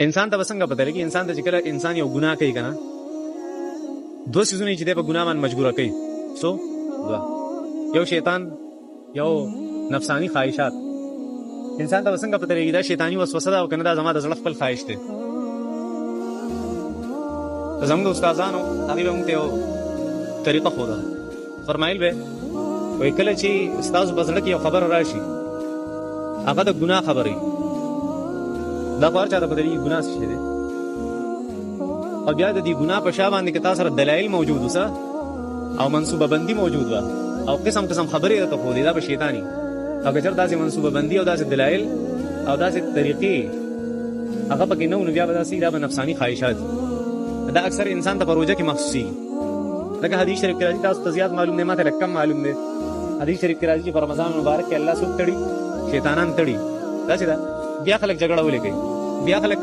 انسان ته وسنګ پته لګي انسان ته چې کله انسان یو ګناه کوي کنه دوه سيزونه چې د په ګناه باندې مجبور کوي سو یو شیطان یو نفسانی خواهشات انسان ته وسنګ پته لګي دا شیطانی وسوسه ده او کنه دا زما د زړه خپل خواهش ده زموږ استادانو هغه موږ ته طریقه خو ده فرمایل به وای کله چې استاد بزړه کې یو خبر راشي هغه د ګناه خبرې دا کار چا ته بدري ګناه شي دي او بیا د دې ګناه په شابه باندې کې تاسو سره دلایل موجود وسه او منسوبه بندي موجود و او قسم قسم خبرې ته خو دي دا به شیطانی اگر چر داسې منسوبه بندي او داسې دلایل او داسې طریقې هغه پکې نو بیا به داسې دا به نفسانی خواهشات دا اکثر انسان ته پروژه کې مخصوصي لکه حدیث شریف کې راځي تاسو ته زیات معلوم نه ماته کم معلوم دی حدیث شریف کې راځي چې په رمضان مبارک کې الله سود تړي شیطانان تړي دا چې دا بیا خلک جګړه ولې کوي بیا خلک